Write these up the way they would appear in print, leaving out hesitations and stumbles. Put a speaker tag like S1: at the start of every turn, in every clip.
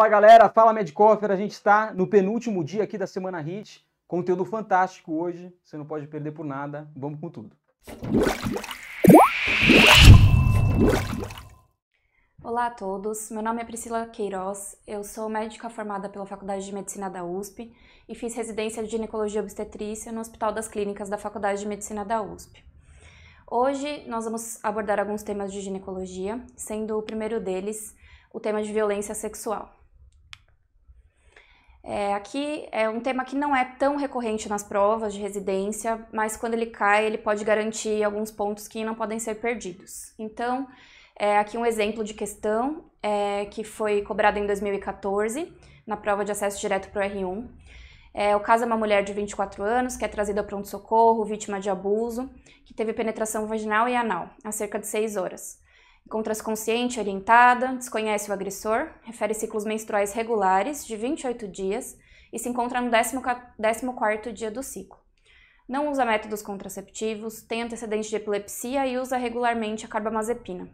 S1: Fala galera, fala Medcofer, a gente está no penúltimo dia aqui da Semana HIT, conteúdo fantástico hoje, você não pode perder por nada, vamos com tudo.
S2: Olá a todos, meu nome é Priscila Queiroz, eu sou médica formada pela Faculdade de Medicina da USP e fiz residência de ginecologia e obstetrícia no Hospital das Clínicas da Faculdade de Medicina da USP. Hoje nós vamos abordar alguns temas de ginecologia, sendo o primeiro deles o tema de violência sexual. Aqui é um tema que não é tão recorrente nas provas de residência, mas quando ele cai, ele pode garantir alguns pontos que não podem ser perdidos. Então, aqui um exemplo de questão que foi cobrado em 2014, na prova de acesso direto para o R1. O caso é uma mulher de 24 anos que é trazida ao pronto-socorro, vítima de abuso, que teve penetração vaginal e anal há cerca de 6 horas. Encontra-se consciente, orientada, desconhece o agressor, refere ciclos menstruais regulares de 28 dias e se encontra no 14º dia do ciclo. Não usa métodos contraceptivos, tem antecedente de epilepsia e usa regularmente a carbamazepina.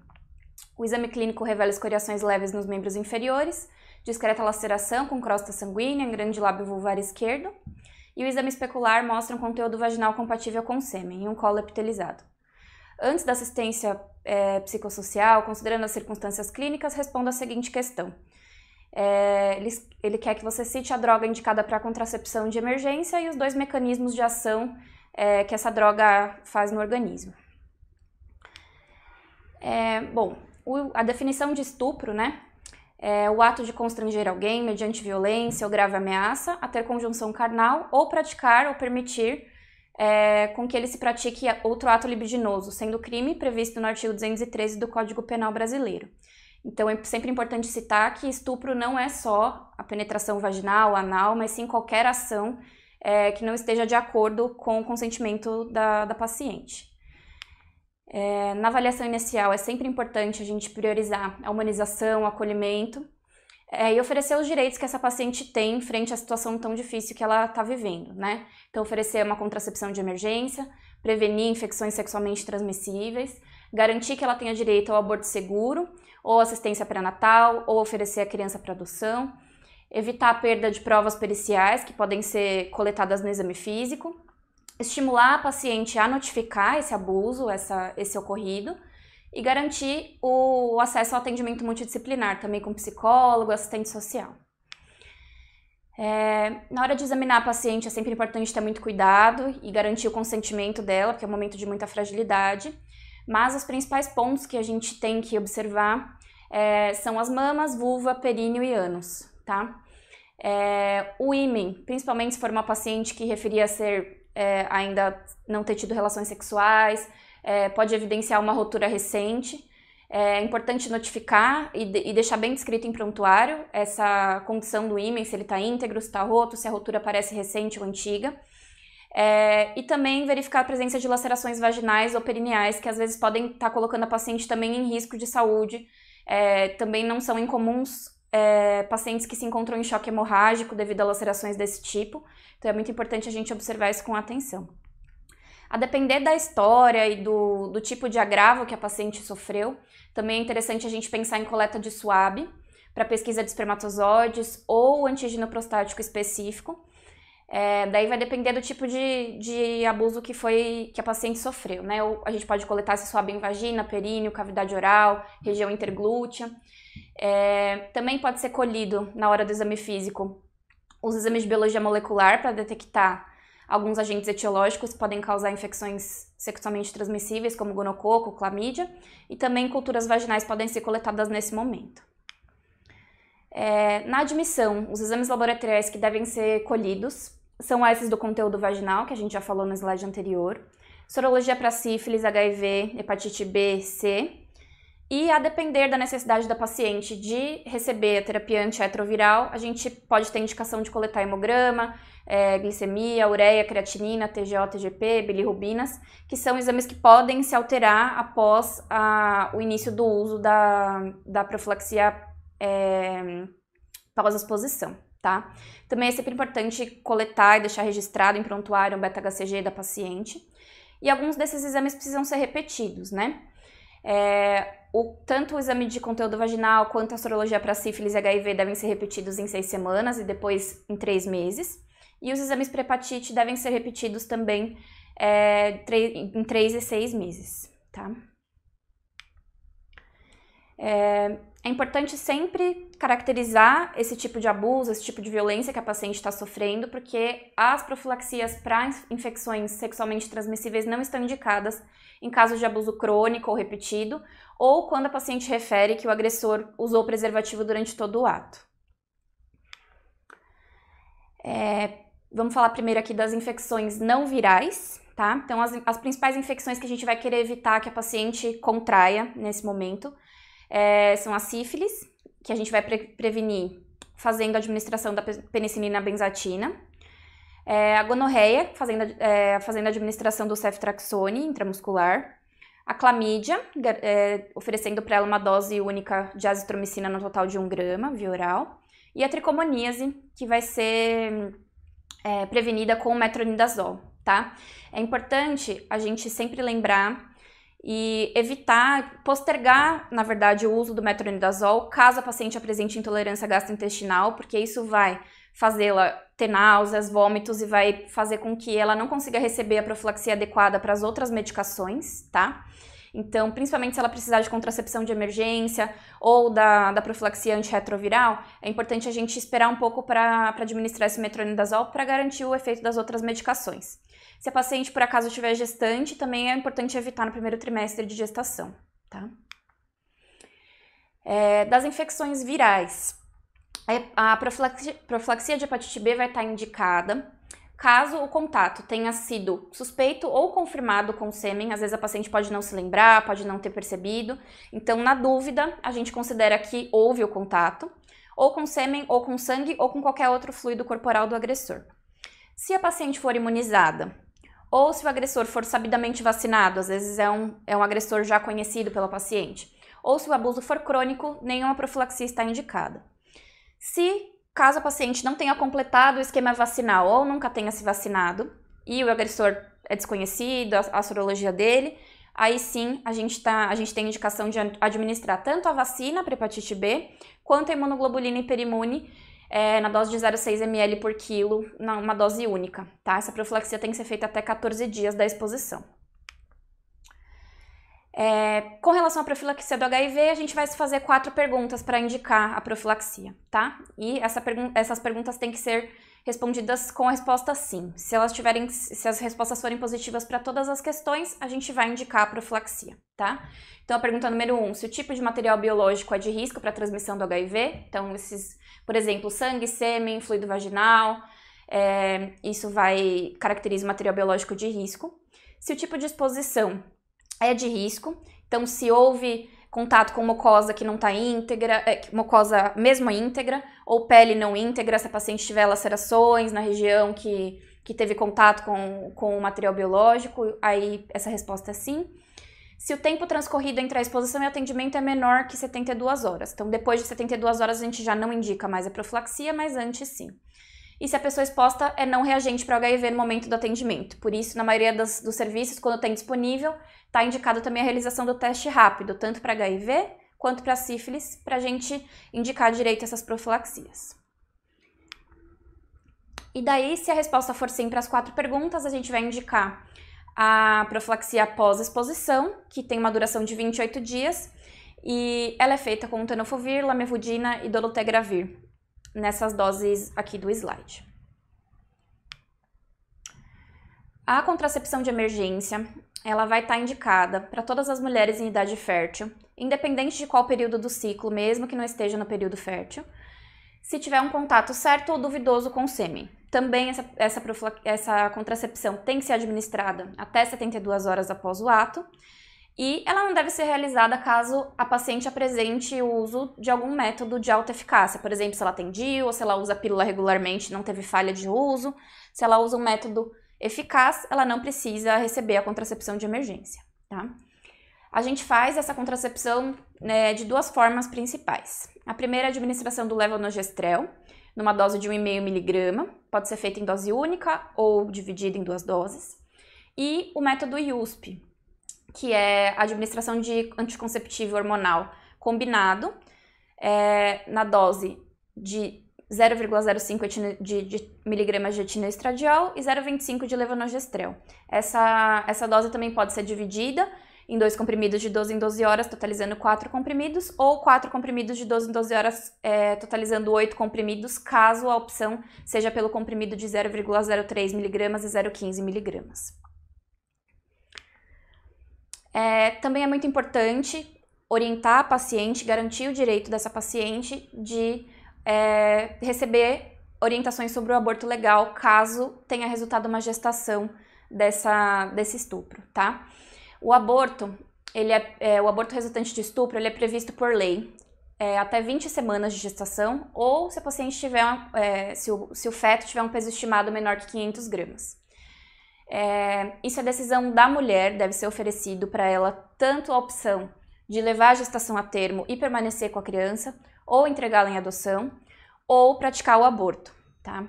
S2: O exame clínico revela escoriações leves nos membros inferiores, discreta laceração com crosta sanguínea em grande lábio vulvar esquerdo, e o exame especular mostra um conteúdo vaginal compatível com sêmen e um colo epitelizado. Antes da assistência psicossocial, considerando as circunstâncias clínicas, responda a seguinte questão. Ele quer que você cite a droga indicada para contracepção de emergência e os 2 mecanismos de ação que essa droga faz no organismo. A definição de estupro, né? É o ato de constranger alguém mediante violência ou grave ameaça a ter conjunção carnal ou praticar ou permitir com que ele se pratique outro ato libidinoso, sendo crime previsto no artigo 213 do Código Penal Brasileiro. Então é sempre importante citar que estupro não é só a penetração vaginal, anal, mas sim qualquer ação que não esteja de acordo com o consentimento da paciente. Na avaliação inicial é sempre importante a gente priorizar a humanização, o acolhimento e oferecer os direitos que essa paciente tem frente à situação tão difícil que ela está vivendo, né? Então oferecer uma contracepção de emergência, prevenir infecções sexualmente transmissíveis, garantir que ela tenha direito ao aborto seguro ou assistência pré-natal ou oferecer a criança para adoção, evitar a perda de provas periciais que podem ser coletadas no exame físico, estimular a paciente a notificar esse abuso, esse ocorrido, e garantir o acesso ao atendimento multidisciplinar, também com psicólogo, assistente social. Na hora de examinar a paciente é sempre importante ter muito cuidado e garantir o consentimento dela, porque é um momento de muita fragilidade, mas os principais pontos que a gente tem que observar são as mamas, vulva, períneo e ânus, tá? O ímen, principalmente se for uma paciente que referia ser ainda não ter tido relações sexuais, pode evidenciar uma rotura recente. É importante notificar e deixar bem descrito em prontuário essa condição do ímen, se ele está íntegro, se está roto, se a rotura parece recente ou antiga. E também verificar a presença de lacerações vaginais ou perineais, que às vezes podem estar colocando a paciente também em risco de saúde. Também não são incomuns pacientes que se encontram em choque hemorrágico devido a lacerações desse tipo. Então é muito importante a gente observar isso com atenção. A depender da história e do tipo de agravo que a paciente sofreu, também é interessante a gente pensar em coleta de SWAB para pesquisa de espermatozoides ou antígeno prostático específico. Daí vai depender do tipo de abuso que a paciente sofreu, né? Ou a gente pode coletar esse SWAB em vagina, períneo, cavidade oral, região interglútea. Também pode ser colhido na hora do exame físico os exames de biologia molecular para detectar alguns agentes etiológicos que podem causar infecções sexualmente transmissíveis, como gonococo, clamídia, e também culturas vaginais podem ser coletadas nesse momento. Na admissão, os exames laboratoriais que devem ser colhidos são esses do conteúdo vaginal, que a gente já falou no slide anterior, sorologia para sífilis, HIV, hepatite B, C, e a depender da necessidade da paciente de receber a terapia antirretroviral, a gente pode ter indicação de coletar hemograma, glicemia, ureia, creatinina, TGO, TGP, bilirrubinas, que são exames que podem se alterar após o início do uso da profilaxia pós-exposição, tá? Também é sempre importante coletar e deixar registrado em prontuário o beta-HCG da paciente. E alguns desses exames precisam ser repetidos, né? Tanto o exame de conteúdo vaginal quanto a sorologia para sífilis e HIV devem ser repetidos em 6 semanas e depois em 3 meses. E os exames para hepatite devem ser repetidos também em 3 e 6 meses, tá? É importante sempre caracterizar esse tipo de abuso, esse tipo de violência que a paciente está sofrendo, porque as profilaxias para infecções sexualmente transmissíveis não estão indicadas em casos de abuso crônico ou repetido, ou quando a paciente refere que o agressor usou preservativo durante todo o ato. Vamos falar primeiro aqui das infecções não virais, tá? Então, as principais infecções que a gente vai querer evitar que a paciente contraia nesse momento são a sífilis, que a gente vai prevenir fazendo a administração da penicilina benzatina, a gonorreia, fazendo a administração do ceftriaxone intramuscular, a clamídia, oferecendo para ela uma dose única de azitromicina no total de 1 grama, via oral, e a tricomoníase, que vai ser prevenida com o metronidazol, tá? É importante a gente sempre lembrar e evitar, postergar, na verdade, o uso do metronidazol caso a paciente apresente intolerância gastrointestinal, porque isso vai fazê-la ter náuseas, vômitos e vai fazer com que ela não consiga receber a profilaxia adequada para as outras medicações, tá? Então, principalmente se ela precisar de contracepção de emergência ou da profilaxia antirretroviral, é importante a gente esperar um pouco para administrar esse metronidazol para garantir o efeito das outras medicações. Se a paciente, por acaso, estiver gestante, também é importante evitar no primeiro trimestre de gestação, tá? Das infecções virais, a profilaxia de hepatite B vai estar indicada caso o contato tenha sido suspeito ou confirmado com sêmen. Às vezes a paciente pode não se lembrar, pode não ter percebido. Então, na dúvida, a gente considera que houve o contato, ou com sêmen, ou com sangue, ou com qualquer outro fluido corporal do agressor. Se a paciente for imunizada, ou se o agressor for sabidamente vacinado, às vezes é um agressor já conhecido pela paciente, ou se o abuso for crônico, nenhuma profilaxia está indicada. Caso a paciente não tenha completado o esquema vacinal ou nunca tenha se vacinado e o agressor é desconhecido, a sorologia dele, aí sim a gente tem indicação de administrar tanto a vacina para hepatite B quanto a imunoglobulina hiperimune na dose de 0,6 ml por quilo, uma dose única, tá? Essa profilaxia tem que ser feita até 14 dias da exposição. Com relação à profilaxia do HIV, a gente vai se fazer 4 perguntas para indicar a profilaxia, tá? E essas perguntas têm que ser respondidas com a resposta sim. Se as respostas forem positivas para todas as questões, a gente vai indicar a profilaxia, tá? Então, a pergunta número 1, se o tipo de material biológico é de risco para a transmissão do HIV, então por exemplo, sangue, sêmen, fluido vaginal, isso caracteriza o material biológico de risco. Se o tipo de exposição é de risco, então se houve contato com mucosa que não está íntegra, mucosa mesmo íntegra, ou pele não íntegra, se a paciente tiver lacerações na região que teve contato com o material biológico, aí essa resposta é sim. Se o tempo transcorrido entre a exposição e o atendimento é menor que 72 horas, então depois de 72 horas a gente já não indica mais a profilaxia, mas antes sim. E se a pessoa exposta é não reagente para o HIV no momento do atendimento. Por isso, na maioria dos serviços, quando tem disponível, está indicado também a realização do teste rápido, tanto para HIV quanto para sífilis, para a gente indicar direito essas profilaxias. E daí, se a resposta for sim para as 4 perguntas, a gente vai indicar a profilaxia após exposição, que tem uma duração de 28 dias, e ela é feita com tenofovir, lamivudina e dolutegravir, nessas doses aqui do slide. A contracepção de emergência, ela vai estar indicada para todas as mulheres em idade fértil, independente de qual período do ciclo, mesmo que não esteja no período fértil, se tiver um contato certo ou duvidoso com o sêmen. Também essa contracepção tem que ser administrada até 72 horas após o ato, e ela não deve ser realizada caso a paciente apresente o uso de algum método de alta eficácia. Por exemplo, se ela tem DIU, ou se ela usa pílula regularmente e não teve falha de uso. Se ela usa um método eficaz, ela não precisa receber a contracepção de emergência, tá? A gente faz essa contracepção de 2 formas principais. A primeira é a administração do levonorgestrel, numa dose de 1,5 mg. Pode ser feita em dose única ou dividida em 2 doses. E o método IUSP, que é a administração de anticonceptivo hormonal combinado, na dose de 0,05 de miligramas de etinoestradiol e 0,25 de levonorgestrel. Essa dose também pode ser dividida em 2 comprimidos de 12 em 12 horas, totalizando 4 comprimidos, ou 4 comprimidos de 12 em 12 horas, totalizando 8 comprimidos, caso a opção seja pelo comprimido de 0,03 mg e 0,15 mg. Também é muito importante orientar a paciente, garantir o direito dessa paciente de receber orientações sobre o aborto legal, caso tenha resultado uma gestação desse estupro, tá? O aborto resultante de estupro, ele é previsto por lei até 20 semanas de gestação, ou se a paciente tiver, se o feto tiver um peso estimado menor que 500 gramas. Isso é decisão da mulher, deve ser oferecido para ela tanto a opção de levar a gestação a termo e permanecer com a criança, ou entregá-la em adoção, ou praticar o aborto, tá?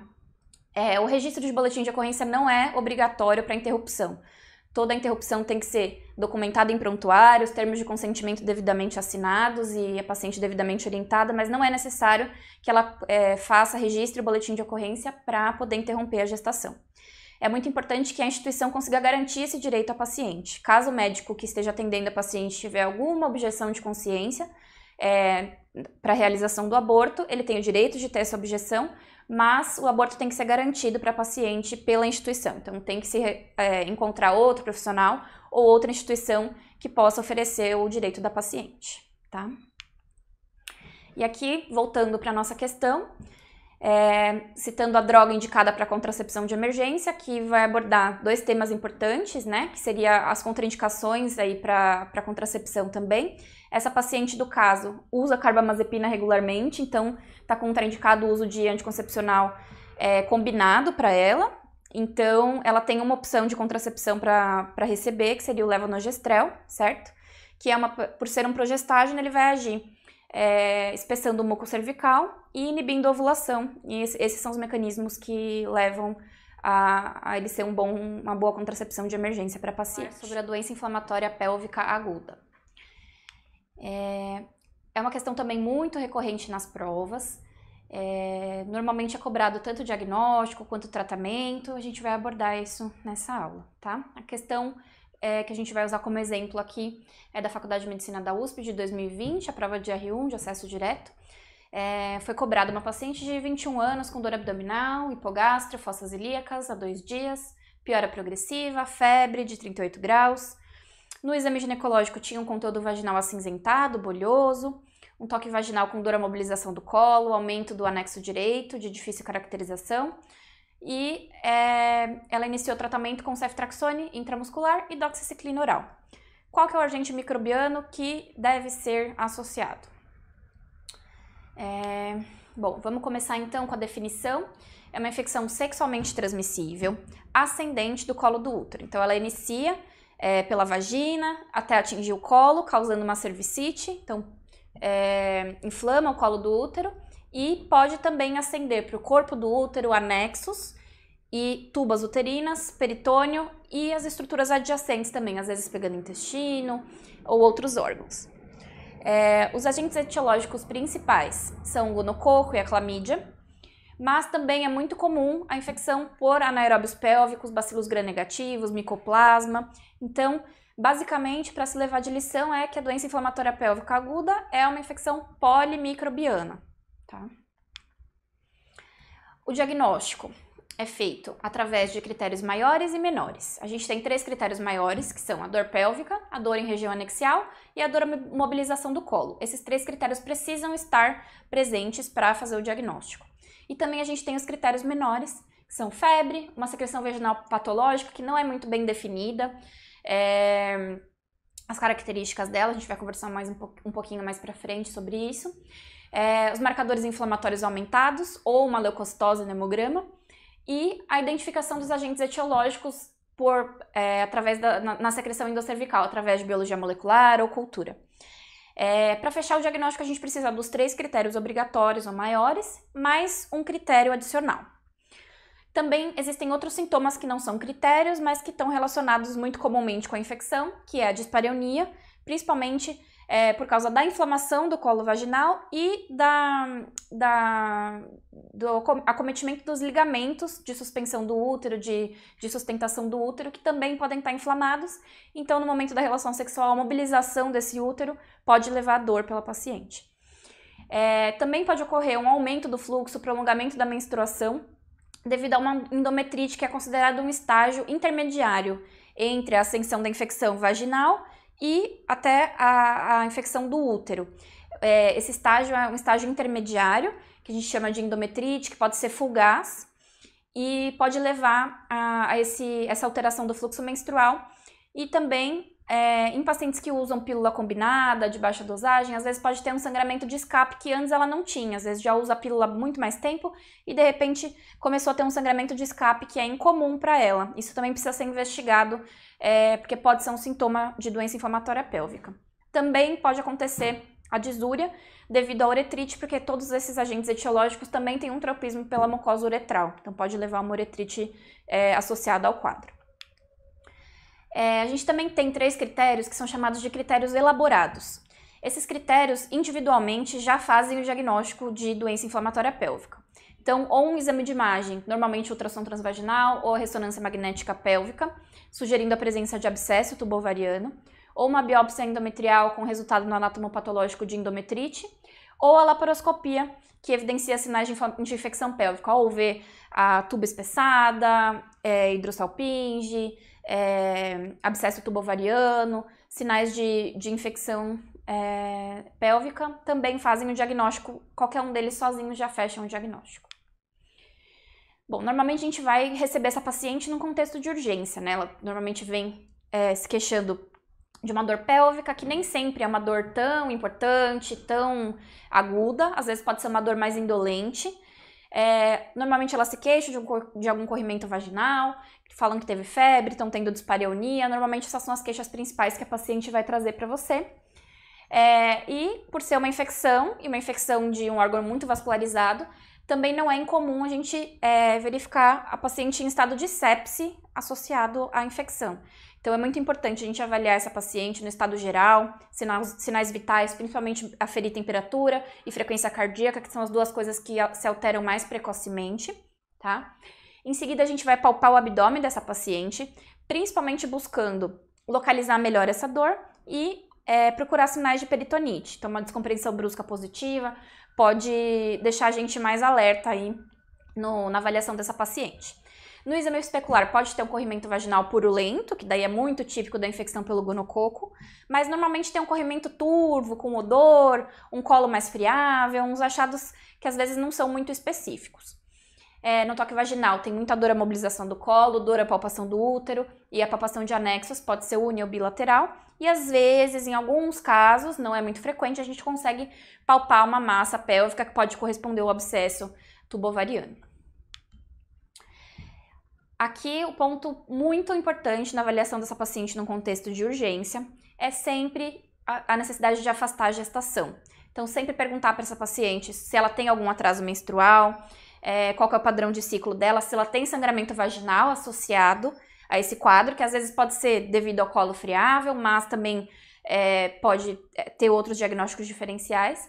S2: O registro de boletim de ocorrência não é obrigatório para interrupção. Toda interrupção tem que ser documentada em prontuário, os termos de consentimento devidamente assinados e a paciente devidamente orientada, mas não é necessário que ela registre o boletim de ocorrência para poder interromper a gestação. É muito importante que a instituição consiga garantir esse direito à paciente. Caso o médico que esteja atendendo a paciente tiver alguma objeção de consciência para a realização do aborto, ele tem o direito de ter essa objeção, mas o aborto tem que ser garantido para a paciente pela instituição. Então, tem que se encontrar outro profissional ou outra instituição que possa oferecer o direito da paciente, tá? E aqui, voltando para a nossa questão, citando a droga indicada para contracepção de emergência, que vai abordar 2 temas importantes, né? Que seria as contraindicações aí para contracepção também. Essa paciente do caso usa carbamazepina regularmente, então está contraindicado o uso de anticoncepcional combinado para ela. Então, ela tem uma opção de contracepção para receber, que seria o levonorgestrel, certo? Que por ser um progestágeno, ele vai agir espessando o muco cervical e inibindo a ovulação. E esses são os mecanismos que levam a ele ser uma boa contracepção de emergência para paciente. Sobre a doença inflamatória pélvica aguda. É uma questão também muito recorrente nas provas. Normalmente é cobrado tanto o diagnóstico quanto o tratamento. A gente vai abordar isso nessa aula, tá? A questão que a gente vai usar como exemplo aqui é da Faculdade de Medicina da USP de 2020, a prova de R1, de acesso direto. Foi cobrada uma paciente de 21 anos com dor abdominal, hipogástria, fossas ilíacas há 2 dias, piora progressiva, febre de 38 graus. No exame ginecológico tinha um conteúdo vaginal acinzentado, bolhoso, um toque vaginal com dor à mobilização do colo, aumento do anexo direito, de difícil caracterização. E ela iniciou tratamento com ceftriaxone intramuscular e doxiciclina oral. Qual que é o agente microbiano que deve ser associado? Bom, vamos começar então com a definição. É uma infecção sexualmente transmissível, ascendente do colo do útero. Então, ela inicia pela vagina até atingir o colo, causando uma cervicite. Então, inflama o colo do útero e pode também ascender para o corpo do útero, anexos e tubas uterinas, peritônio e as estruturas adjacentes também, às vezes pegando intestino ou outros órgãos. Os agentes etiológicos principais são o gonococo e a clamídia, mas também é muito comum a infecção por anaeróbios pélvicos, bacilos gram-negativos, micoplasma. Então, basicamente, para se levar de lição é que a doença inflamatória pélvica aguda é uma infecção polimicrobiana, tá? O diagnóstico é feito através de critérios maiores e menores. A gente tem 3 critérios maiores, que são a dor pélvica, a dor em região anexial e a dor mobilização do colo. Esses 3 critérios precisam estar presentes para fazer o diagnóstico. E também a gente tem os critérios menores, que são febre, uma secreção vaginal patológica que não é muito bem definida, as características dela, a gente vai conversar um pouquinho mais para frente sobre isso, os marcadores inflamatórios aumentados ou uma leucocitose no hemograma, e a identificação dos agentes etiológicos através na secreção endocervical, através de biologia molecular ou cultura. Para fechar o diagnóstico, a gente precisa dos 3 critérios obrigatórios ou maiores, mais um critério adicional, Também existem outros sintomas que não são critérios, mas que estão relacionados muito comumente com a infecção, que é a dispareunia, principalmente por causa da inflamação do colo vaginal e do acometimento dos ligamentos de suspensão do útero, de sustentação do útero, que também podem estar inflamados. Então, no momento da relação sexual, a mobilização desse útero pode levar a dor pela paciente. Também pode ocorrer um aumento do fluxo, prolongamento da menstruação, devido a uma endometrite que é considerado um estágio intermediário entre a ascensão da infecção vaginal e até a infecção do útero. Esse estágio é um estágio intermediário, que a gente chama de endometrite, que pode ser fugaz e pode levar a essa alteração do fluxo menstrual. E também, em pacientes que usam pílula combinada, de baixa dosagem, às vezes pode ter um sangramento de escape que antes ela não tinha. Às vezes já usa a pílula há muito mais tempo e, de repente, começou a ter um sangramento de escape que é incomum para ela. Isso também precisa ser investigado, porque pode ser um sintoma de doença inflamatória pélvica. Também pode acontecer a disúria devido à uretrite, porque todos esses agentes etiológicos também têm um tropismo pela mucosa uretral. Então, pode levar a uma uretrite associada ao quadro. A gente também tem 3 critérios que são chamados de critérios elaborados. Esses critérios, individualmente, já fazem o diagnóstico de doença inflamatória pélvica. Então, ou um exame de imagem, normalmente ultrassom transvaginal ou ressonância magnética pélvica, sugerindo a presença de abscesso tubovariano, ou uma biópsia endometrial com resultado no anatomopatológico de endometrite, ou a laparoscopia, que evidencia sinais de infecção pélvica, ou ver a tuba espessada, hidrossalpinge, abscesso tubovariano, sinais de infecção pélvica, também fazem o diagnóstico, qualquer um deles sozinho já fecha um diagnóstico. Bom, normalmente a gente vai receber essa paciente num contexto de urgência, né? Ela normalmente vem se queixando de uma dor pélvica, que nem sempre é uma dor tão importante, tão aguda, às vezes pode ser uma dor mais indolente. Normalmente ela se queixa de algum corrimento vaginal, falam que teve febre, estão tendo dispareunia. Normalmente essas são as queixas principais que a paciente vai trazer para você. E por ser uma infecção, e uma infecção de um órgão muito vascularizado, também não é incomum a gente verificar a paciente em estado de sepse associado à infecção. Então é muito importante a gente avaliar essa paciente no estado geral, sinais vitais, principalmente aferir temperatura e frequência cardíaca, que são as 2 coisas que se alteram mais precocemente, tá? Em seguida a gente vai palpar o abdômen dessa paciente, principalmente buscando localizar melhor essa dor e procurar sinais de peritonite. Então uma descompressão brusca positiva pode deixar a gente mais alerta aí na avaliação dessa paciente. No exame especular pode ter um corrimento vaginal purulento, que daí é muito típico da infecção pelo gonococo, mas normalmente tem um corrimento turvo, com odor, um colo mais friável, uns achados que às vezes não são muito específicos. No toque vaginal tem muita dor à mobilização do colo, dor à palpação do útero, e a palpação de anexos pode ser uni ou bilateral, e às vezes, em alguns casos, não é muito frequente, a gente consegue palpar uma massa pélvica que pode corresponder ao abscesso tubovariano. Aqui, o ponto muito importante na avaliação dessa paciente num contexto de urgência é sempre a necessidade de afastar a gestação. Então, sempre perguntar para essa paciente se ela tem algum atraso menstrual, qual que é o padrão de ciclo dela, se ela tem sangramento vaginal associado a esse quadro, que às vezes pode ser devido ao colo friável, mas também pode ter outros diagnósticos diferenciais.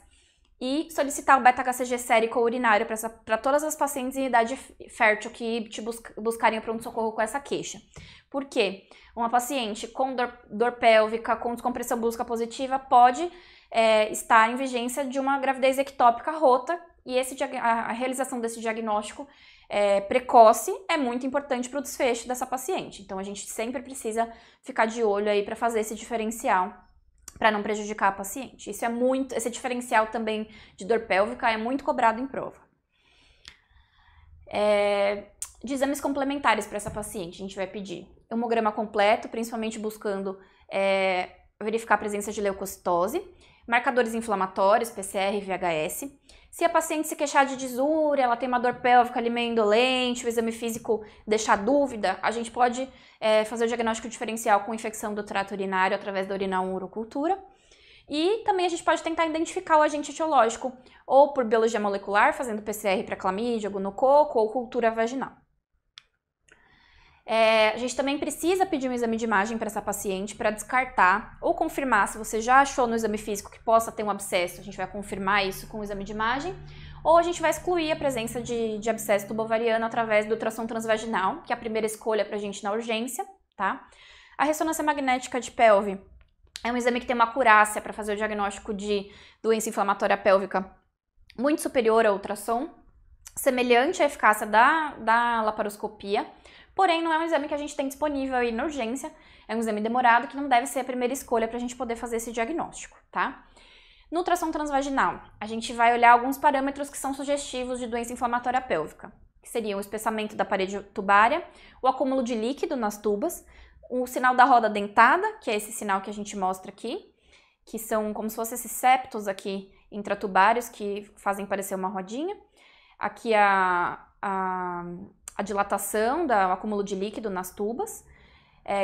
S2: E solicitar o beta-HCG sérico ou urinário para todas as pacientes em idade fértil que te buscarem o pronto-socorro com essa queixa. Por quê? Uma paciente com dor pélvica, com descompressão brusca positiva, pode estar em vigência de uma gravidez ectópica rota, e a realização desse diagnóstico precoce é muito importante para o desfecho dessa paciente. Então, a gente sempre precisa ficar de olho aí para fazer esse diferencial, para não prejudicar a paciente. Esse diferencial também de dor pélvica é muito cobrado em prova. De exames complementares para essa paciente, a gente vai pedir hemograma completo, principalmente buscando verificar a presença de leucocitose, marcadores inflamatórios, PCR e VHS. Se a paciente se queixar de disúria, ela tem uma dor pélvica ali meio indolente, o exame físico deixar dúvida, a gente pode fazer o diagnóstico diferencial com infecção do trato urinário através da urinal-urocultura. E também a gente pode tentar identificar o agente etiológico, ou por biologia molecular, fazendo PCR para clamídia, gonococo ou cultura vaginal. A gente também precisa pedir um exame de imagem para essa paciente para descartar ou confirmar se você já achou no exame físico que possa ter um abscesso. A gente vai confirmar isso com o exame de imagem. Ou a gente vai excluir a presença de abscesso tubovariano através do ultrassom transvaginal, que é a primeira escolha para a gente na urgência, tá? A ressonância magnética de pelve é um exame que tem uma acurácia para fazer o diagnóstico de doença inflamatória pélvica muito superior ao ultrassom, semelhante à eficácia da laparoscopia, porém não é um exame que a gente tem disponível aí na urgência, é um exame demorado que não deve ser a primeira escolha para a gente poder fazer esse diagnóstico, tá? No ultrassom transvaginal, a gente vai olhar alguns parâmetros que são sugestivos de doença inflamatória pélvica, que seriam o espessamento da parede tubária, o acúmulo de líquido nas tubas, o sinal da roda dentada, que é esse sinal que a gente mostra aqui, que são como se fossem esses septos aqui intratubários que fazem parecer uma rodinha. Aqui a dilatação, o acúmulo de líquido nas tubas,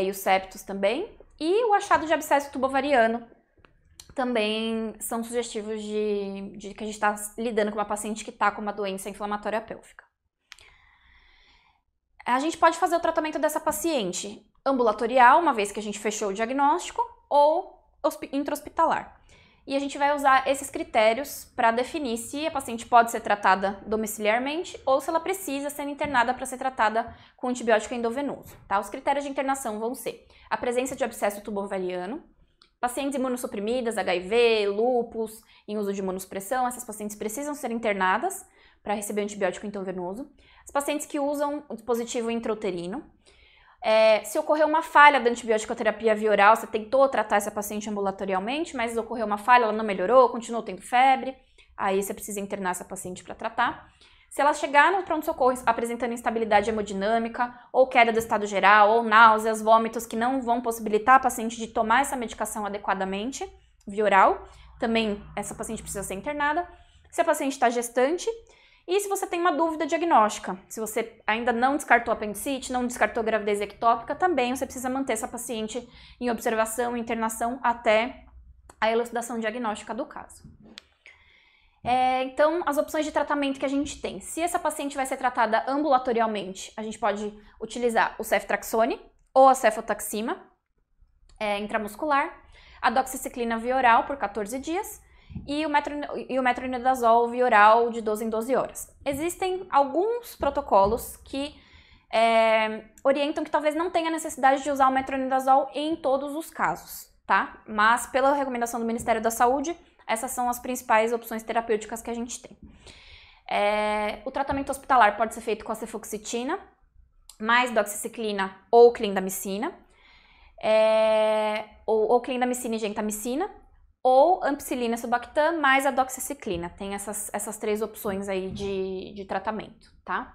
S2: e os septos também. E o achado de abscesso tubovariano também são sugestivos de que a gente está lidando com uma paciente que está com uma doença inflamatória pélvica. A gente pode fazer o tratamento dessa paciente ambulatorial, uma vez que a gente fechou o diagnóstico, ou intra-hospitalar. E a gente vai usar esses critérios para definir se a paciente pode ser tratada domiciliarmente ou se ela precisa ser internada para ser tratada com antibiótico endovenoso, tá? Os critérios de internação vão ser a presença de abscesso tubovariano, pacientes imunossuprimidas, HIV, lúpus, em uso de imunossupressão, essas pacientes precisam ser internadas para receber antibiótico endovenoso. As pacientes que usam o dispositivo intrauterino. Se ocorreu uma falha da antibiótico-terapia via oral, você tentou tratar essa paciente ambulatorialmente, mas ocorreu uma falha, ela não melhorou, continuou tendo febre, aí você precisa internar essa paciente para tratar. Se ela chegar no pronto-socorro apresentando instabilidade hemodinâmica, ou queda do estado geral, ou náuseas, vômitos que não vão possibilitar a paciente de tomar essa medicação adequadamente via oral, também essa paciente precisa ser internada. Se a paciente está gestante, e se você tem uma dúvida diagnóstica, se você ainda não descartou apendicite, não descartou gravidez ectópica, também você precisa manter essa paciente em observação e internação até a elucidação diagnóstica do caso. Então, as opções de tratamento que a gente tem. Se essa paciente vai ser tratada ambulatorialmente, a gente pode utilizar o ceftraxone ou a cefotaxima intramuscular, a doxiciclina via oral por 14 dias, e o metronidazol via oral de 12 em 12 horas. Existem alguns protocolos que orientam que talvez não tenha necessidade de usar o metronidazol em todos os casos, tá? Mas, pela recomendação do Ministério da Saúde, essas são as principais opções terapêuticas que a gente tem. O tratamento hospitalar pode ser feito com a cefoxitina, mais doxiciclina ou clindamicina, ou clindamicina e gentamicina, ou ampicilina sulbactam mais a doxiciclina. Tem essas três opções aí de tratamento, tá?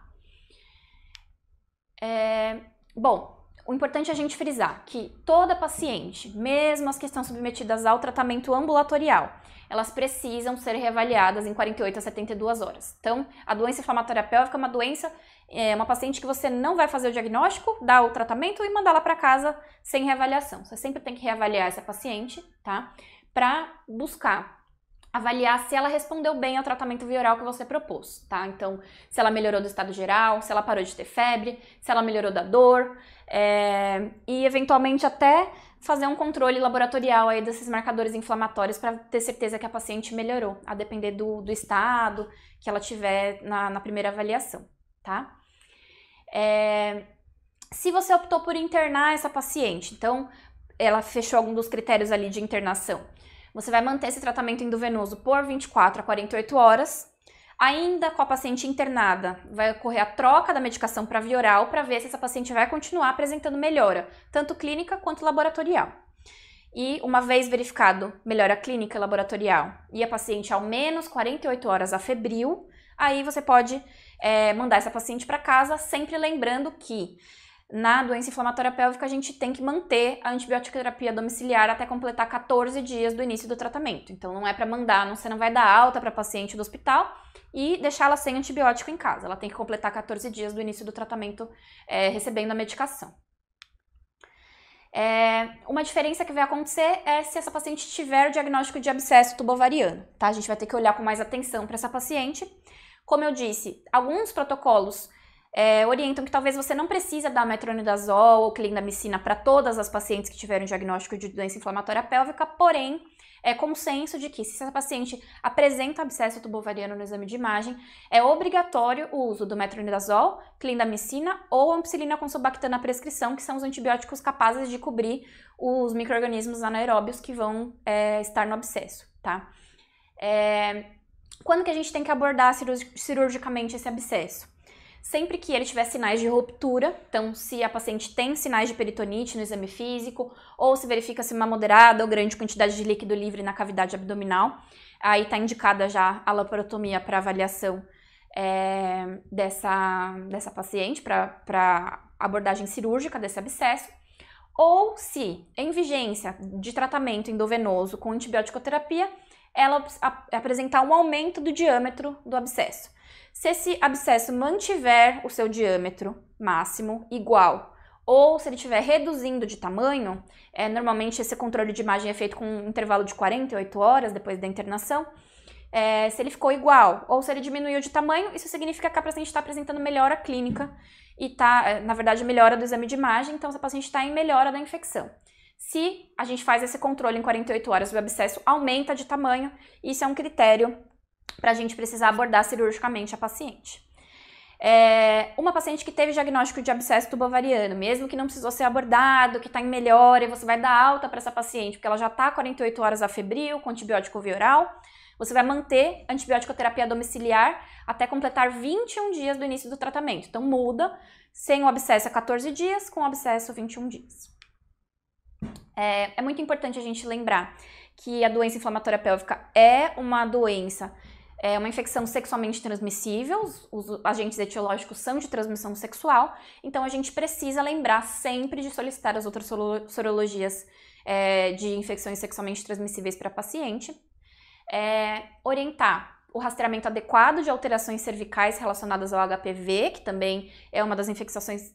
S2: Bom, o importante é a gente frisar que toda paciente, mesmo as que estão submetidas ao tratamento ambulatorial, elas precisam ser reavaliadas em 48 a 72 horas. Então, a doença inflamatória pélvica é uma doença, uma paciente que você não vai fazer o diagnóstico, dar o tratamento e mandar ela para casa sem reavaliação. Você sempre tem que reavaliar essa paciente, tá? Para buscar avaliar se ela respondeu bem ao tratamento via oral que você propôs, tá? Então, se ela melhorou do estado geral, se ela parou de ter febre, se ela melhorou da dor, e eventualmente até fazer um controle laboratorial aí desses marcadores inflamatórios para ter certeza que a paciente melhorou, a depender do estado que ela tiver na primeira avaliação, tá? Se você optou por internar essa paciente, então ela fechou algum dos critérios ali de internação, você vai manter esse tratamento endovenoso por 24 a 48 horas. Ainda com a paciente internada, vai ocorrer a troca da medicação para via oral para ver se essa paciente vai continuar apresentando melhora, tanto clínica quanto laboratorial. E uma vez verificado melhora clínica e laboratorial e a paciente ao menos 48 horas afebril, aí você pode mandar essa paciente para casa, sempre lembrando que na doença inflamatória pélvica, a gente tem que manter a antibiótico-terapia domiciliar até completar 14 dias do início do tratamento. Então, não é para mandar, você não vai dar alta para a paciente do hospital e deixá-la sem antibiótico em casa. Ela tem que completar 14 dias do início do tratamento recebendo a medicação. Uma diferença que vai acontecer é se essa paciente tiver o diagnóstico de abscesso tubovariano, tá? A gente vai ter que olhar com mais atenção para essa paciente. Como eu disse, alguns protocolos orientam que talvez você não precisa dar metronidazol ou clindamicina para todas as pacientes que tiveram diagnóstico de doença inflamatória pélvica, porém, é consenso de que se essa paciente apresenta abscesso tubovariano no exame de imagem, é obrigatório o uso do metronidazol, clindamicina ou ampicilina com sulbactam na prescrição, que são os antibióticos capazes de cobrir os micro-organismos anaeróbios que vão estar no abscesso, tá? Quando que a gente tem que abordar cirurgicamente esse abscesso? Sempre que ele tiver sinais de ruptura, então se a paciente tem sinais de peritonite no exame físico, ou se verifica-se uma moderada ou grande quantidade de líquido livre na cavidade abdominal, aí está indicada já a laparotomia para avaliação dessa paciente, para abordagem cirúrgica desse abscesso. Ou se, em vigência de tratamento endovenoso com antibiótico-terapia, ela apresentar um aumento do diâmetro do abscesso. Se esse abscesso mantiver o seu diâmetro máximo igual, ou se ele estiver reduzindo de tamanho, normalmente esse controle de imagem é feito com um intervalo de 48 horas depois da internação, se ele ficou igual, ou se ele diminuiu de tamanho, isso significa que a paciente está apresentando melhora clínica e está, na verdade, melhora do exame de imagem, então essa paciente está em melhora da infecção. Se a gente faz esse controle em 48 horas, o abscesso aumenta de tamanho, isso é um critério para a gente precisar abordar cirurgicamente a paciente. Uma paciente que teve diagnóstico de abscesso tubovariano, mesmo que não precisou ser abordado, que está em melhora, e você vai dar alta para essa paciente, porque ela já está 48 horas afebril, com antibiótico via oral, você vai manter antibiótico-terapia domiciliar até completar 21 dias do início do tratamento. Então muda, sem o abscesso 14 dias, com o abscesso 21 dias. É muito importante a gente lembrar que a doença inflamatória pélvica é uma doença, uma infecção sexualmente transmissível, os agentes etiológicos são de transmissão sexual, então a gente precisa lembrar sempre de solicitar as outras sorologias de infecções sexualmente transmissíveis para a paciente, orientar o rastreamento adequado de alterações cervicais relacionadas ao HPV, que também é uma das infecções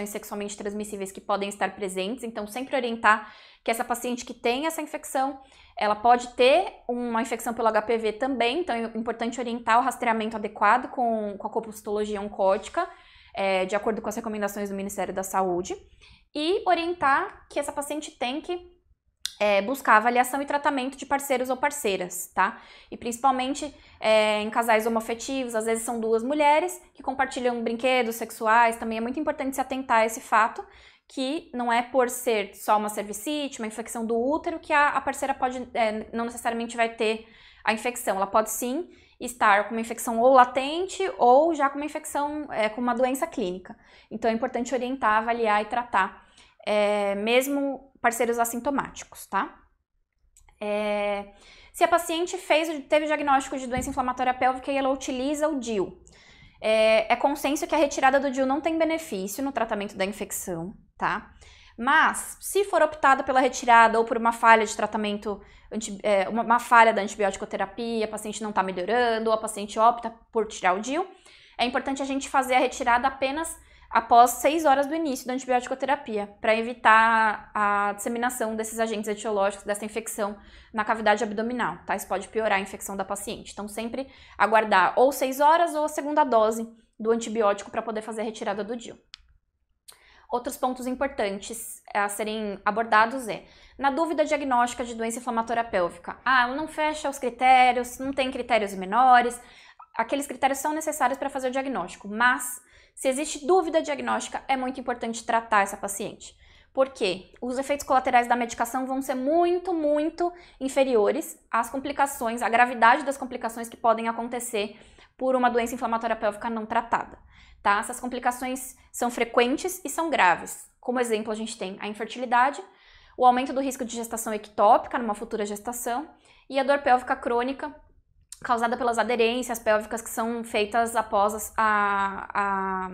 S2: sexualmente transmissíveis que podem estar presentes, então sempre orientar que essa paciente que tem essa infecção, ela pode ter uma infecção pelo HPV também, então é importante orientar o rastreamento adequado com a compostologia oncótica, de acordo com as recomendações do Ministério da Saúde, e orientar que essa paciente tem que buscar avaliação e tratamento de parceiros ou parceiras, tá? E principalmente em casais homoafetivos, às vezes são duas mulheres que compartilham brinquedos sexuais, também é muito importante se atentar a esse fato, que não é por ser só uma cervicite, uma infecção do útero, que a parceira pode, não necessariamente vai ter a infecção, ela pode sim estar com uma infecção ou latente ou já com uma infecção, com uma doença clínica. Então é importante orientar, avaliar e tratar, mesmo parceiros assintomáticos, tá? Se a paciente teve diagnóstico de doença inflamatória pélvica e ela utiliza o DIU, é consenso que a retirada do DIU não tem benefício no tratamento da infecção, tá? Mas, se for optado pela retirada ou por uma falha de tratamento, uma falha da antibiótico-terapia, a paciente não está melhorando, ou a paciente opta por tirar o DIU, é importante a gente fazer a retirada apenas após 6 horas do início da antibiótico-terapia, para evitar a disseminação desses agentes etiológicos, dessa infecção na cavidade abdominal, tá? Isso pode piorar a infecção da paciente. Então, sempre aguardar ou 6 horas ou a segunda dose do antibiótico para poder fazer a retirada do DIU. Outros pontos importantes a serem abordados na dúvida diagnóstica de doença inflamatória pélvica, não fecha os critérios, não tem critérios menores, aqueles critérios são necessários para fazer o diagnóstico, mas se existe dúvida diagnóstica, é muito importante tratar essa paciente. Por quê? Os efeitos colaterais da medicação vão ser muito, muito inferiores às complicações, à gravidade das complicações que podem acontecer por uma doença inflamatória pélvica não tratada, tá? Essas complicações são frequentes e são graves. Como exemplo, a gente tem a infertilidade, o aumento do risco de gestação ectópica numa futura gestação e a dor pélvica crônica, causada pelas aderências pélvicas que são feitas após a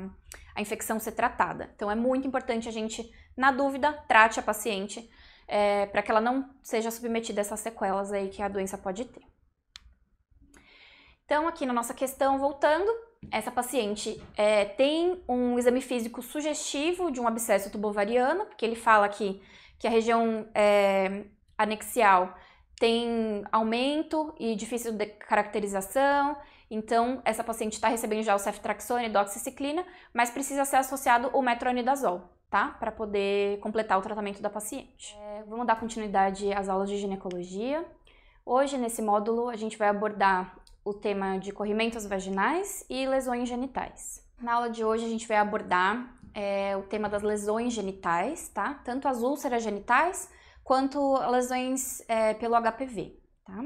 S2: infecção ser tratada. Então, é muito importante a gente, na dúvida, trate a paciente para que ela não seja submetida a essas sequelas aí que a doença pode ter. Então, aqui na nossa questão, voltando, essa paciente tem um exame físico sugestivo de um abscesso tubovariano, porque ele fala aqui que a região anexial tem aumento e difícil de caracterização, Então, essa paciente está recebendo já o ceftriaxone e doxiciclina, mas precisa ser associado o metronidazol, tá? Para poder completar o tratamento da paciente. Vamos dar continuidade às aulas de ginecologia. Hoje, nesse módulo, a gente vai abordar o tema de corrimentos vaginais e lesões genitais. Na aula de hoje, a gente vai abordar o tema das lesões genitais, tá? Tanto as úlceras genitais quanto lesões pelo HPV, tá?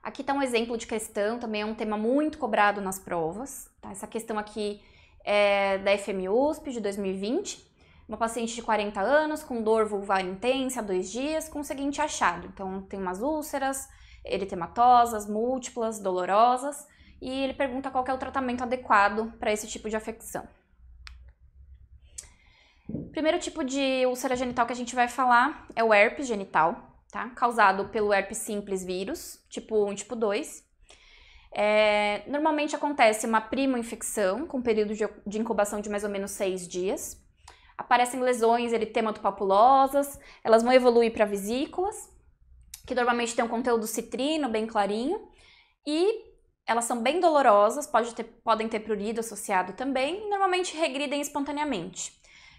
S2: Aqui está um exemplo de questão, também é um tema muito cobrado nas provas, tá? Essa questão aqui é da FMUSP de 2020, uma paciente de 40 anos com dor vulvar intensa há 2 dias, com o seguinte achado. Então, tem umas úlceras eritematosas, múltiplas, dolorosas, e ele pergunta qual que é o tratamento adequado para esse tipo de afecção. O primeiro tipo de úlcera genital que a gente vai falar é o herpes genital, tá? Causado pelo herpes simples vírus, tipo 1 e tipo 2. Normalmente acontece uma primo-infecção, com período de incubação de mais ou menos 6 dias. Aparecem lesões eritematopapulosa, elas vão evoluir para vesículas, que normalmente tem um conteúdo citrino, bem clarinho, e elas são bem dolorosas, podem ter prurido associado também, e normalmente regridem espontaneamente.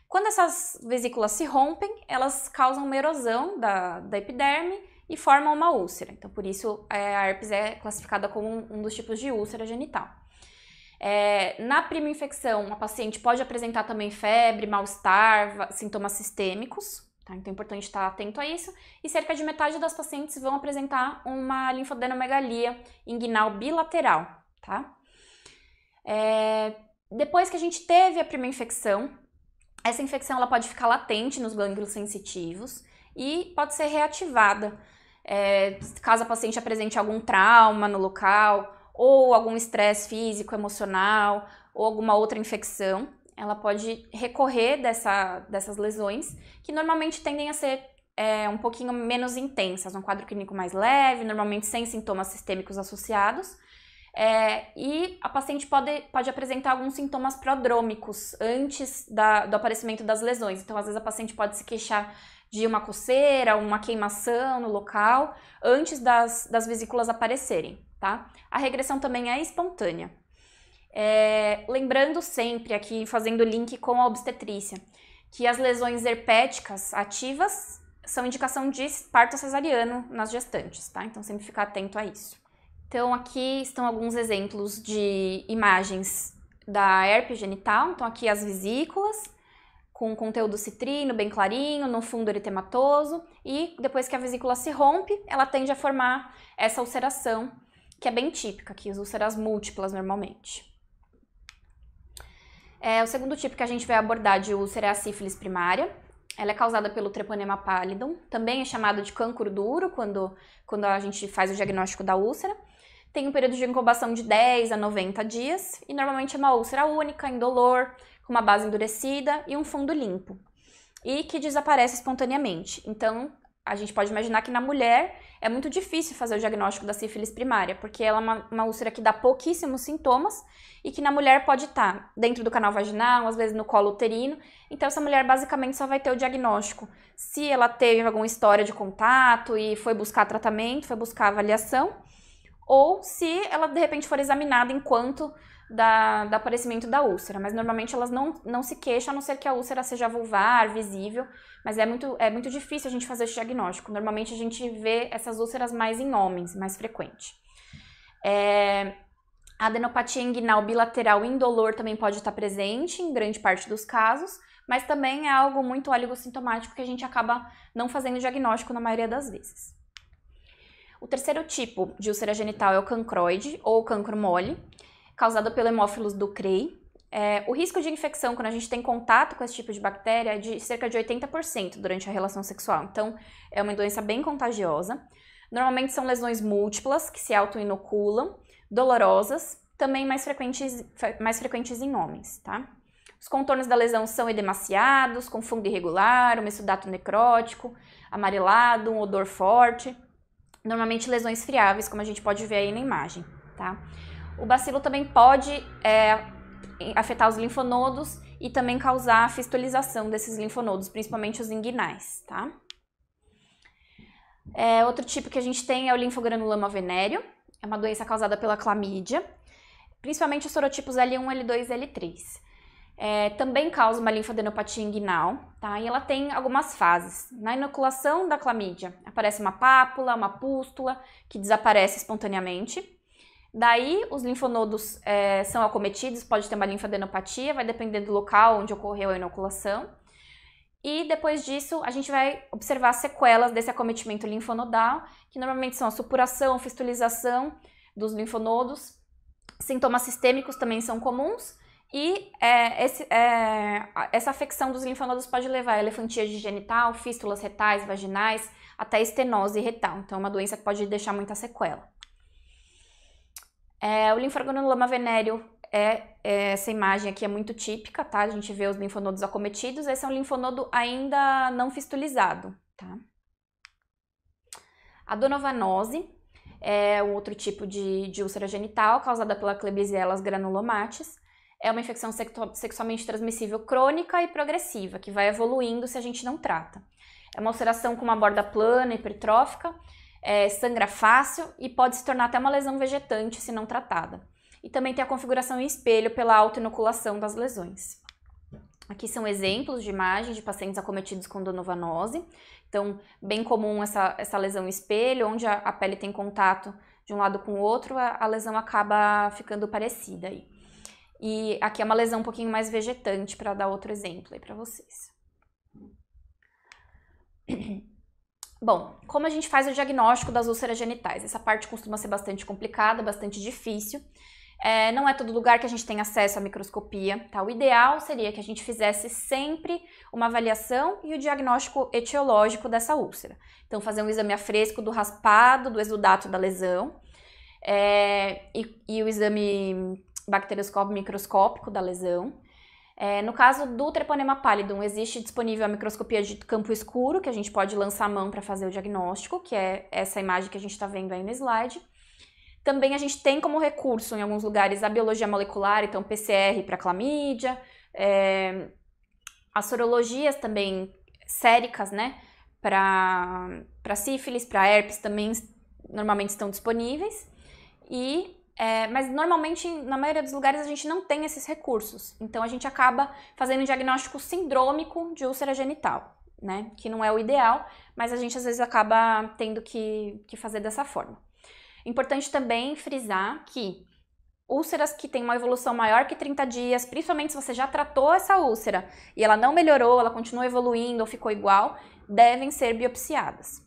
S2: Quando essas vesículas se rompem, elas causam uma erosão da epiderme e formam uma úlcera. Então, por isso, a herpes é classificada como um dos tipos de úlcera genital. Na prima infecção, a paciente pode apresentar também febre, mal-estar, sintomas sistêmicos, tá? Então é importante estar atento a isso. E cerca de metade das pacientes vão apresentar uma linfadenomegalia inguinal bilateral, tá? Depois que a gente teve a prima infecção, essa infecção ela pode ficar latente nos gânglios sensitivos e pode ser reativada caso a paciente apresente algum trauma no local ou algum estresse físico, emocional ou alguma outra infecção. Ela pode recorrer dessas lesões, que normalmente tendem a ser um pouquinho menos intensas, um quadro clínico mais leve, normalmente sem sintomas sistêmicos associados. E a paciente pode apresentar alguns sintomas prodrômicos antes do aparecimento das lesões. Então, às vezes, a paciente pode se queixar de uma coceira, uma queimação no local, antes das vesículas aparecerem, tá? A regressão também é espontânea. Lembrando sempre aqui, fazendo link com a obstetrícia, que as lesões herpéticas ativas são indicação de parto cesariano nas gestantes, tá? Então, sempre ficar atento a isso. Então, aqui estão alguns exemplos de imagens da herpes genital. Então, aqui as vesículas, com conteúdo citrino, bem clarinho, no fundo eritematoso. E depois que a vesícula se rompe, ela tende a formar essa ulceração, que é bem típica, aqui as úlceras múltiplas normalmente. O segundo tipo que a gente vai abordar de úlcera é a sífilis primária. Ela é causada pelo Treponema pallidum, também é chamado de cancro duro quando a gente faz o diagnóstico da úlcera. Tem um período de incubação de 10 a 90 dias e normalmente é uma úlcera única, indolor, com uma base endurecida e um fundo limpo, e que desaparece espontaneamente. Então, a gente pode imaginar que na mulher é muito difícil fazer o diagnóstico da sífilis primária, porque ela é uma úlcera que dá pouquíssimos sintomas e que na mulher pode estar dentro do canal vaginal, às vezes no colo uterino. Então, essa mulher basicamente só vai ter o diagnóstico se ela teve alguma história de contato e foi buscar tratamento, foi buscar avaliação, ou se ela de repente for examinada enquanto do aparecimento da úlcera, mas normalmente elas não se queixam, a não ser que a úlcera seja vulvar, visível, mas é muito difícil a gente fazer esse diagnóstico. Normalmente a gente vê essas úlceras mais em homens, mais frequente. A adenopatia inguinal bilateral indolor também pode estar presente em grande parte dos casos, mas também é algo muito oligossintomático que a gente acaba não fazendo diagnóstico na maioria das vezes. O terceiro tipo de úlcera genital é o cancroide, ou cancro mole, causado pelo Haemophilus ducreyi. O risco de infecção quando a gente tem contato com esse tipo de bactéria é de cerca de 80% durante a relação sexual. Então, é uma doença bem contagiosa. Normalmente são lesões múltiplas, que se autoinoculam, dolorosas, também mais frequentes em homens, tá? Os contornos da lesão são edemaciados, com fungo irregular, um exudato necrótico, amarelado, um odor forte. Normalmente lesões friáveis, como a gente pode ver aí na imagem, tá? O bacilo também pode afetar os linfonodos e também causar a fistolização desses linfonodos, principalmente os inguinais, tá? Outro tipo que a gente tem é o linfogranuloma venéreo. é uma doença causada pela clamídia, principalmente os sorotipos L1, L2 e L3. Também causa uma linfadenopatia inguinal, tá? E ela tem algumas fases. Na inoculação da clamídia, aparece uma pápula, uma pústula, que desaparece espontaneamente. Daí, os linfonodos são acometidos, pode ter uma linfadenopatia, vai depender do local onde ocorreu a inoculação. E depois disso, a gente vai observar sequelas desse acometimento linfonodal, que normalmente são a supuração, fistulização dos linfonodos. Sintomas sistêmicos também são comuns. E essa afecção dos linfonodos pode levar a elefantíase genital, fístulas retais, vaginais, até estenose retal. Então, é uma doença que pode deixar muita sequela. O linfogranuloma venéreo essa imagem aqui é muito típica, tá? A gente vê os linfonodos acometidos. Esse é um linfonodo ainda não fistulizado, tá? A donovanose é um outro tipo de úlcera genital causada pela Klebsiella granulomatis. É uma infecção sexualmente transmissível crônica e progressiva, que vai evoluindo se a gente não trata. É uma ulceração com uma borda plana, hipertrófica, sangra fácil e pode se tornar até uma lesão vegetante se não tratada. E também tem a configuração em espelho pela autoinoculação das lesões. Aqui são exemplos de imagens de pacientes acometidos com donovanose. Então, bem comum essa lesão em espelho, onde a pele tem contato de um lado com o outro, a lesão acaba ficando parecida aí. E aqui é uma lesão um pouquinho mais vegetante, para dar outro exemplo aí para vocês. Bom, como a gente faz o diagnóstico das úlceras genitais? Essa parte costuma ser bastante complicada, bastante difícil. Não é todo lugar que a gente tem acesso à microscopia, tá? O ideal seria que a gente fizesse sempre uma avaliação e o diagnóstico etiológico dessa úlcera. Então, fazer um exame a fresco do raspado, do exudato da lesão, e o exame bacterioscópio microscópico da lesão. No caso do treponema pallidum, existe disponível a microscopia de campo escuro, que a gente pode lançar a mão para fazer o diagnóstico, que é essa imagem que a gente está vendo aí no slide. Também a gente tem como recurso, em alguns lugares, a biologia molecular, então PCR para clamídia, as sorologias também séricas, né, para sífilis, para herpes também normalmente estão disponíveis. Mas normalmente, na maioria dos lugares, a gente não tem esses recursos. Então, a gente acaba fazendo um diagnóstico sindrômico de úlcera genital, né? Que não é o ideal, mas a gente às vezes acaba tendo que fazer dessa forma. Importante também frisar que úlceras que têm uma evolução maior que 30 dias, principalmente se você já tratou essa úlcera e ela não melhorou, ela continua evoluindo ou ficou igual, devem ser biopsiadas.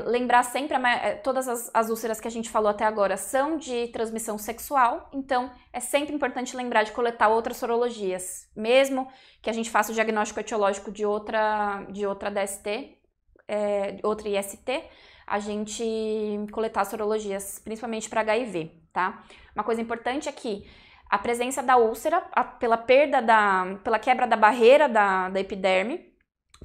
S2: Lembrar sempre, todas as úlceras que a gente falou até agora são de transmissão sexual, então é sempre importante lembrar de coletar outras sorologias, mesmo que a gente faça o diagnóstico etiológico de outra DST, outra IST, a gente coletar sorologias, principalmente para HIV, tá? Uma coisa importante é que a presença da úlcera, pela quebra da barreira da epiderme,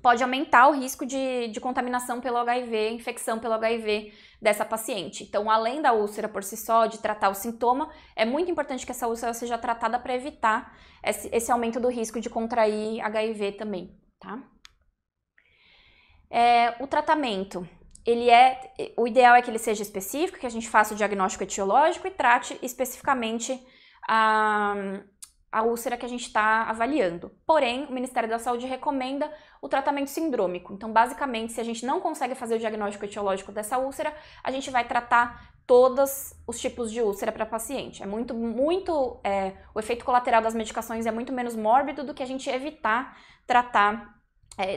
S2: pode aumentar o risco de contaminação pelo HIV, infecção pelo HIV dessa paciente. Então, além da úlcera por si só, de tratar o sintoma, é muito importante que essa úlcera seja tratada para evitar esse aumento do risco de contrair HIV também, tá? O tratamento, o ideal é que ele seja específico, que a gente faça o diagnóstico etiológico e trate especificamente a úlcera que a gente está avaliando. Porém, o Ministério da Saúde recomenda o tratamento sindrômico. Então, basicamente, se a gente não consegue fazer o diagnóstico etiológico dessa úlcera, a gente vai tratar todos os tipos de úlcera para paciente. O efeito colateral das medicações é muito menos mórbido do que a gente evitar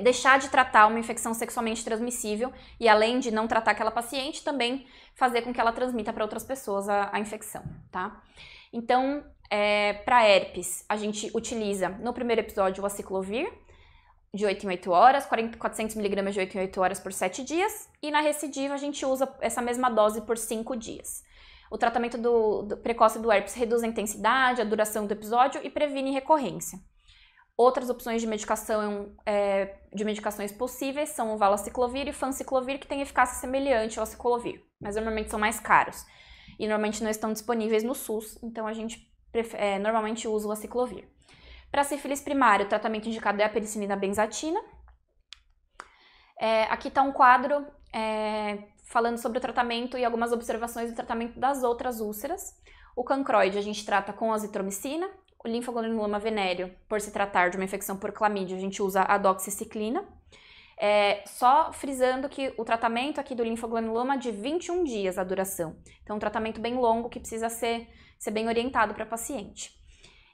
S2: deixar de tratar uma infecção sexualmente transmissível e, além de não tratar aquela paciente, também fazer com que ela transmita para outras pessoas a infecção, tá? Então, para herpes, a gente utiliza no primeiro episódio o aciclovir, de 8 em 8 horas, 400 mg de 8 em 8 horas por 7 dias, e na recidiva a gente usa essa mesma dose por 5 dias. O tratamento precoce do herpes reduz a intensidade, a duração do episódio e previne recorrência. Outras opções de medicações possíveis são o valaciclovir e fanciclovir, que têm eficácia semelhante ao aciclovir, mas normalmente são mais caros e normalmente não estão disponíveis no SUS, então a gente normalmente usa o aciclovir. Para sífilis primária, o tratamento indicado é a penicilina benzatina. Aqui está um quadro falando sobre o tratamento e algumas observações do tratamento das outras úlceras. O cancroide a gente trata com azitromicina, o linfogranuloma venéreo, por se tratar de uma infecção por clamídia, a gente usa a doxiciclina. Só frisando que o tratamento aqui do linfogranuloma é de 21 dias a duração. Então, um tratamento bem longo que precisa ser bem orientado para a paciente.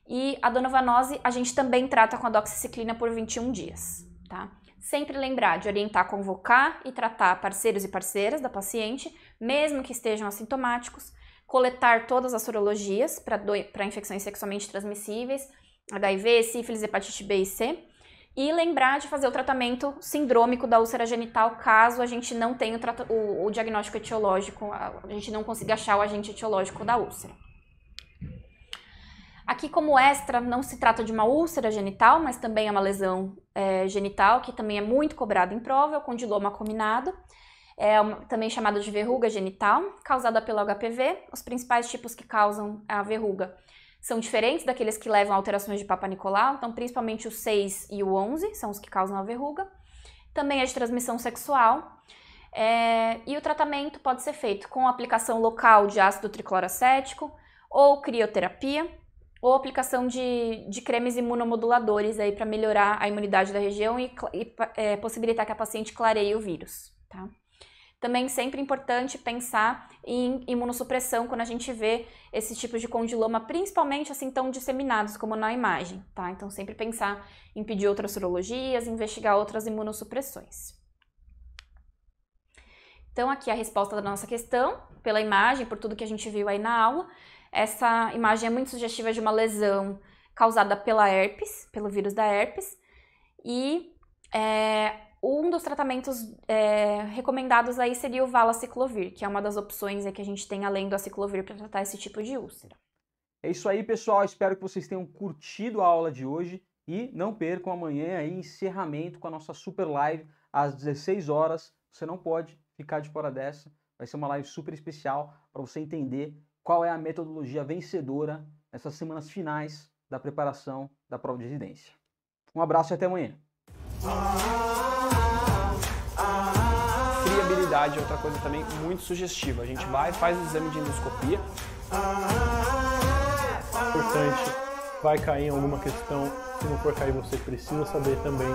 S2: E a donovanose a gente também trata com a doxiciclina por 21 dias, tá? Sempre lembrar de orientar, convocar e tratar parceiros e parceiras da paciente, mesmo que estejam assintomáticos, coletar todas as sorologias para infecções sexualmente transmissíveis, HIV, sífilis, hepatite B e C, e lembrar de fazer o tratamento sindrômico da úlcera genital caso a gente não tenha o diagnóstico etiológico, a gente não consiga achar o agente etiológico da úlcera. Aqui, como extra, não se trata de uma úlcera genital, mas também é uma lesão genital, que também é muito cobrada em prova, é o condiloma acuminado, também chamado de verruga genital, causada pelo HPV. Os principais tipos que causam a verruga são diferentes daqueles que levam a alterações de Papa Nicolau, então principalmente o 6 e o 11 são os que causam a verruga. Também é de transmissão sexual, e o tratamento pode ser feito com aplicação local de ácido tricloracético, ou crioterapia, ou aplicação de cremes imunomoduladores aí para melhorar a imunidade da região e possibilitar que a paciente clareie o vírus, tá? Também sempre importante pensar em imunossupressão quando a gente vê esse tipo de condiloma, principalmente assim tão disseminados como na imagem, tá? Então sempre pensar em pedir outras sorologias, investigar outras imunossupressões. Então aqui a resposta da nossa questão, pela imagem, por tudo que a gente viu aí na aula. Essa imagem é muito sugestiva de uma lesão causada pela herpes, pelo vírus da herpes, e um dos tratamentos recomendados aí seria o valaciclovir, que é uma das opções que a gente tem além do aciclovir para tratar esse tipo de úlcera.
S1: É isso aí, pessoal. Espero que vocês tenham curtido a aula de hoje e não percam amanhã aí encerramento com a nossa super live às 16 horas. Você não pode ficar de fora dessa. Vai ser uma live super especial para você entender qual é a metodologia vencedora nessas semanas finais da preparação da prova de residência. Um abraço e até amanhã.
S3: Friabilidade é outra coisa também muito sugestiva. A gente vai, faz o exame de endoscopia.
S4: Importante, vai cair em alguma questão. Se não for cair, você precisa saber também